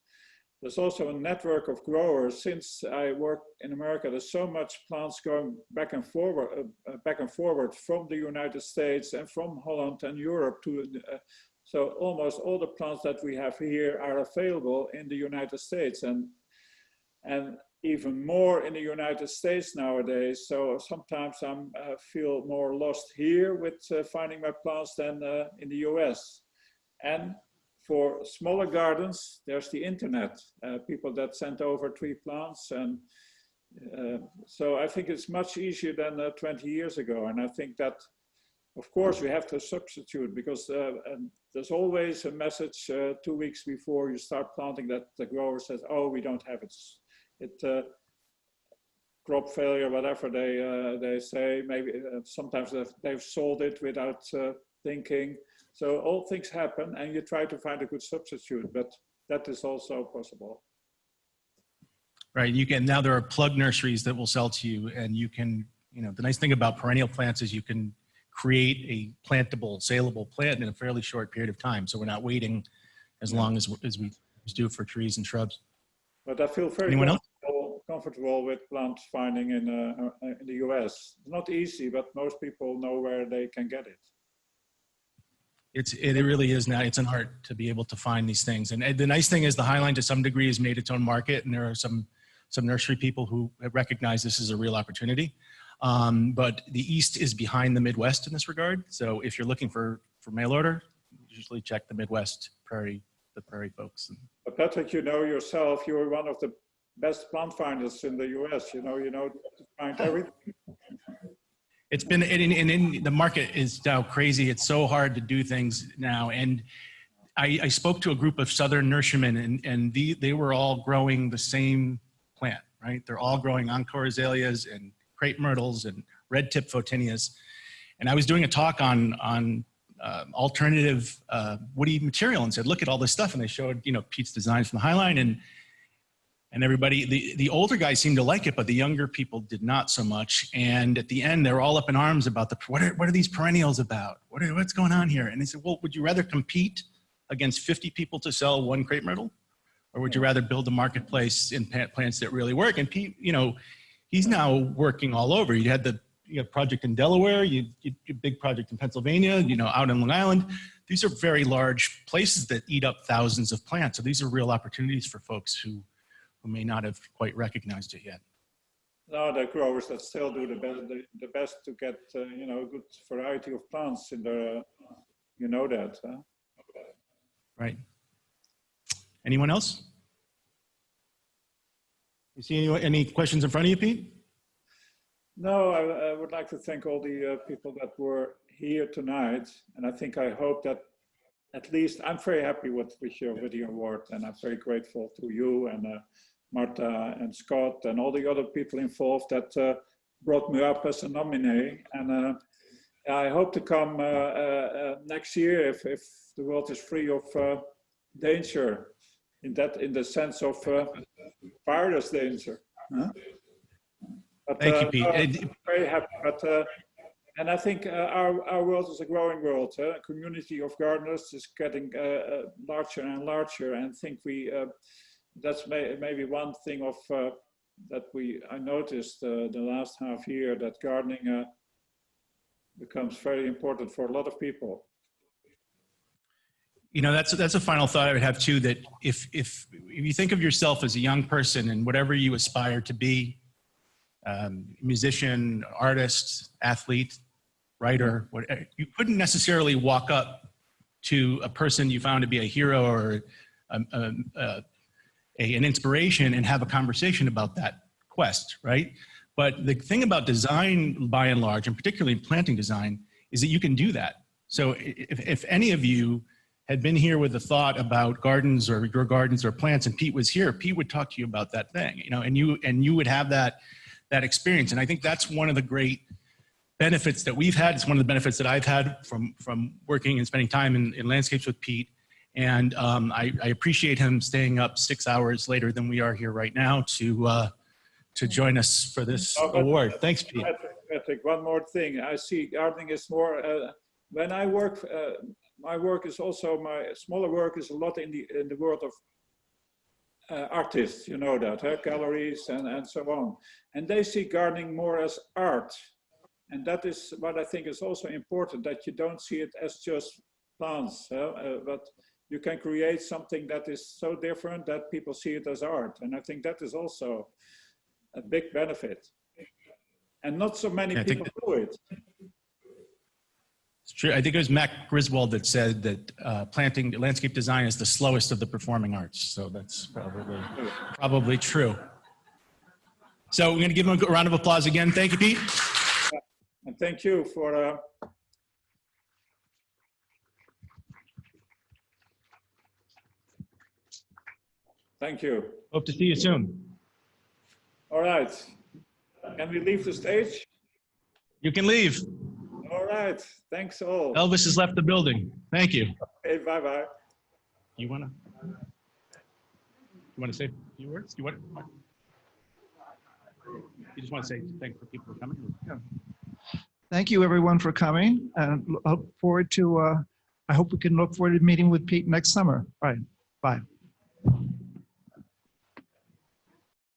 There's also a network of growers. Since I work in America, there's so much plants going back and forward from the United States and from Holland and Europe to, so almost all the plants that we have here are available in the United States, and even more in the United States nowadays. So sometimes I feel more lost here with finding my plants than in the US. And for smaller gardens, there's the internet, people that send over 3 plants. And so I think it's much easier than 20 years ago. And I think that, of course, we have to substitute, because there's always a message 2 weeks before you start planting that the grower says, oh, we don't have it. Crop failure, whatever they say, maybe sometimes they've sold it without thinking. So all things happen, and you try to find a good substitute, but that is also possible. Right, now there are plug nurseries that will sell to you, and you can, the nice thing about perennial plants is you can create a plantable, saleable plant in a fairly short period of time. So we're not waiting as long as we do for trees and shrubs. But I feel very comfortable with plant finding in the US. It's not easy, but most people know where they can get it. It really is now. It's an art to be able to find these things. And the nice thing is the Highline to some degree has made its own market, and there are some nursery people who have recognized this as a real opportunity. But the East is behind the Midwest in this regard. So if you're looking for mail order, usually check the Midwest the prairie folks. But Patrick, you know yourself, you were one of the best plant finders in the US. You know to find everything. It's been, and the market is now crazy. It's so hard to do things now. And I spoke to a group of Southern nurserymen, and they were all growing the same plant, right? They're all growing encore azaleas and crepe myrtles and red tip photinias. And I was doing a talk on alternative woody material and said, look at all this stuff. And they showed, Piet's designs from the Highline, and everybody, the older guys seemed to like it, but the younger people did not so much. And at the end, they were all up in arms about what are these perennials about? What's going on here? And they said, well, would you rather compete against 50 people to sell one crepe myrtle? Or would you rather build a marketplace in plants that really work? And Piet, he's now working all over. You had the project in Delaware, you big project in Pennsylvania, out in Long Island. These are very large places that eat up thousands of plants. So these are real opportunities for folks who may not have quite recognized it yet. No, the growers that still do the best to get a good variety of plants in the, that. Huh? Right. Anyone else? You see any questions in front of you, Piet? No, I would like to thank all the people that were here tonight, and I hope that at least I'm very happy with the award, and I'm very grateful to you and Martha and Scott and all the other people involved that brought me up as a nominee. And I hope to come next year if the world is free of danger, in the sense of virus danger. Huh? But, thank you, Piet. I'm very happy. But and I think our world is a growing world. A community of gardeners is getting larger and larger, and I think that's maybe one thing of that I noticed the last half year, that gardening becomes very important for a lot of people. That's a final thought I would have too, that if you think of yourself as a young person and whatever you aspire to be, musician, artist, athlete, writer, whatever, you couldn't necessarily walk up to a person you found to be a hero or an inspiration and have a conversation about that quest, right? But the thing about design, by and large, and particularly planting design, is that you can do that. So if any of you had been here with a thought about gardens or your gardens or plants, and Piet was here, Piet would talk to you about that thing, and you would have that experience. And I think that's one of the great benefits that we've had. It's one of the benefits that I've had from working and spending time in landscapes with Piet. And I appreciate him staying up 6 hours later than we are here right now to join us for this award. Thanks, Piet. Patrick, one more thing. I see gardening is more, when I work, my work is also, my smaller work is a lot in the world of artists, that, galleries and so on. And they see gardening more as art. And that is what I think is also important, that you don't see it as just plants, but you can create something that is so different that people see it as art. And I think that is also a big benefit. And not so many people do it. It's true. I think it was Mac Griswold that said that planting landscape design is the slowest of the performing arts. So that's probably true. So we're going to give him a round of applause again. Thank you, Piet. And thank you for thank you. Hope to see you soon. All right. Can we leave the stage? You can leave. All right. Thanks all. Elvis has left the building. Thank you. Okay, bye-bye. You want to say a few words? You just want to say thanks for people for coming? Yeah. Thank you, everyone, for coming. And look forward to, I hope we can look forward to meeting with Piet next summer. All right. Bye.